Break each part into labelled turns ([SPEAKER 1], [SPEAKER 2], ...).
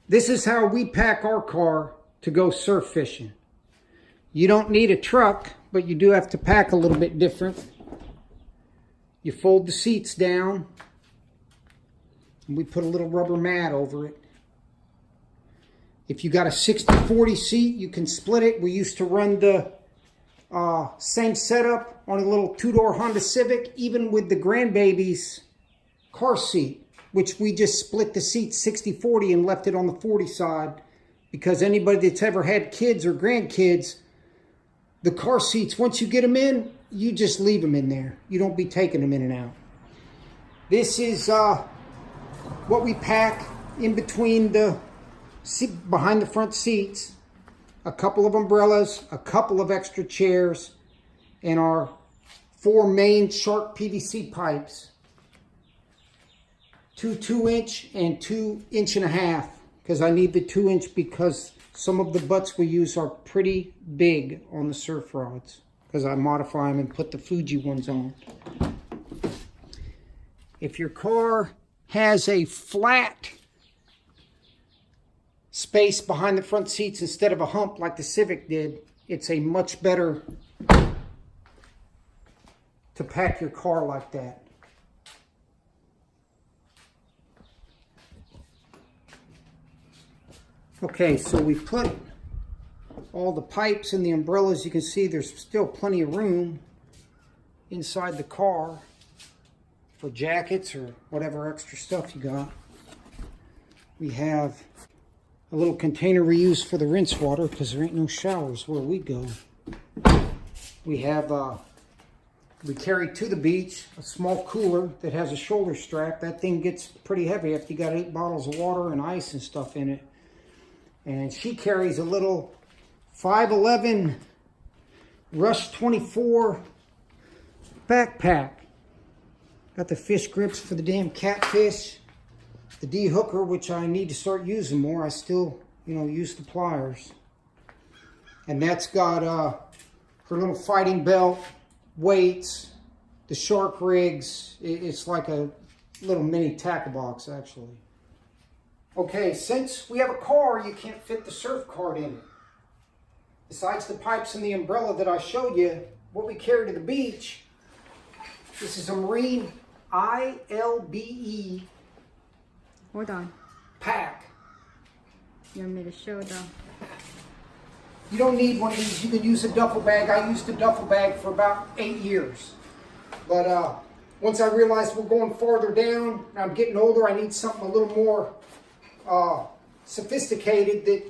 [SPEAKER 1] This is how we pack our car to go surf fishing. You don't need a truck, but you do have to pack a little bit different. You fold the seats down, and we put a little rubber mat over it. If you got a 60-40 seat, you can split it. We used to run the same setup on a little two-door Honda Civic, even with the grandbaby's car seat, which we just split the seat 60-40 and left it on the 40 side, because anybody that's ever had kids or grandkids, the car seats, once you get them in, you just leave them in there. You don't be taking them in and out. This is what we pack in between the seat, behind the front seats. A couple of umbrellas, a couple of extra chairs, and our 4 main Shark PVC pipes. 2 2-inch and 2 1.5 inch, because I need the 2-inch because some of the butts we use are pretty big on the surf rods, because I modify them and put the Fuji ones on. If your car has a flat space behind the front seats instead of a hump like the Civic did, it's a much better to pack your car like that. Okay, so we put all the pipes and the umbrellas. You can see there's still plenty of room inside the car for jackets or whatever extra stuff you got. We have a little container we use for the rinse water, because there ain't no showers where we go. We have, we carry to the beach a small cooler that has a shoulder strap. That thing gets pretty heavy after you got 8 bottles of water and ice and stuff in it. And she carries a little 5'11" Rush 24 backpack. Got the fish grips for the damn catfish. The D-hooker, which I need to start using more. I still, use the pliers. And that's got her little fighting belt, weights, the shark rigs. It's like a little mini tackle box, actually. Okay, since we have a car, you can't fit the surf cart in it. Besides the pipes and the umbrella that I showed you, what we carry to the beach, this is a Marine ILBE
[SPEAKER 2] Hold on.
[SPEAKER 1] pack.
[SPEAKER 2] You want me to show them?
[SPEAKER 1] You don't need one of these. You can use a duffel bag. I used a duffel bag for about 8 years. But once I realized we're going farther down, and I'm getting older, I need something a little more sophisticated that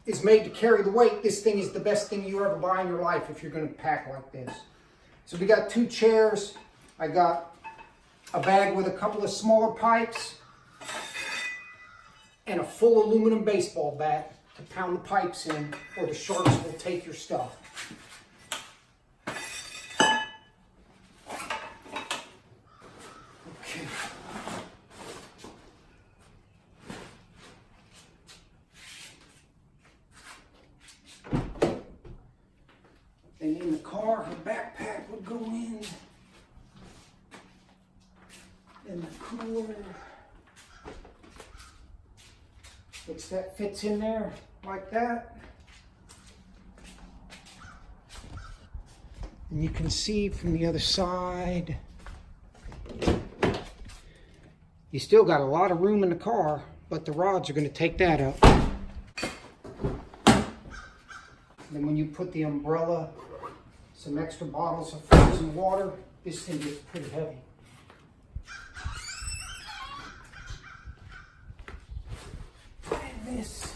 [SPEAKER 1] is made to carry the weight. This thing is the best thing you ever buy in your life if you're going to pack like this. So we got 2 chairs. I got a bag with a couple of smaller pipes and a full aluminum baseball bat to pound the pipes in, or the sharks will take your stuff. Okay. And in the car, her backpack would go in the cooler, which that fits in there like that. And you can see from the other side, you still got a lot of room in the car, but the rods are going to take that up. Then when you put the umbrella, some extra bottles of frozen water, this thing gets pretty heavy. And this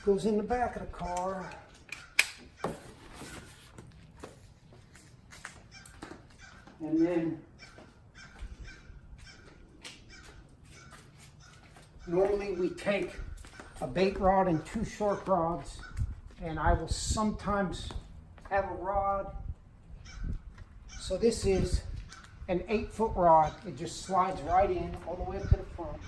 [SPEAKER 1] goes in the back of the car. And then normally we take a bait rod and 2 shark rods, and I will sometimes have a rod. So this is an 8-foot rod. It just slides right in all the way up to the front.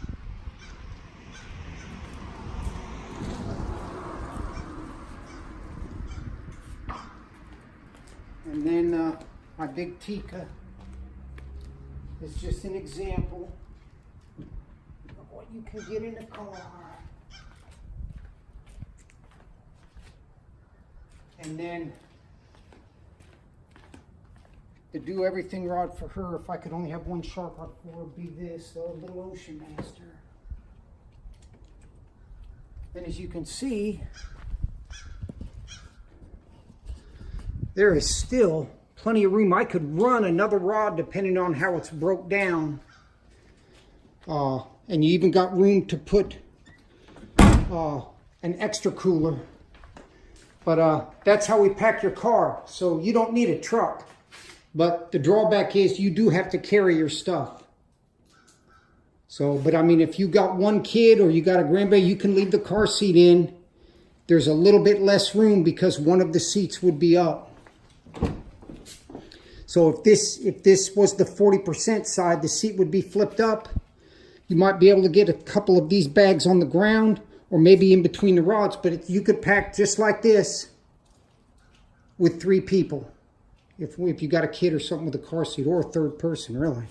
[SPEAKER 1] And then my big Tika is just an example. you can get in the car. And then to do everything rod for her, if I could only have one shark rod for her, would be this, the little Ocean Master. And as you can see, there is still plenty of room. I could run another rod depending on how it's broke down. And you even got room to put an extra cooler. But that's how we pack your car. So you don't need a truck. But the drawback is you do have to carry your stuff. So, but I mean, if you got one kid or you got a grandbaby, you can leave the car seat in. There's a little bit less room because one of the seats would be up. So if this was the 40% side, the seat would be flipped up. You might be able to get a couple of these bags on the ground or maybe in between the rods, but you could pack just like this with 3 people. If you got a kid or something with a car seat, or a third person, really.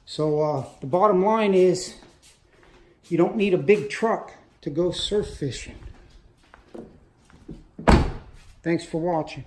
[SPEAKER 1] So the bottom line is you don't need a big truck to go surf fishing. Thanks for watching.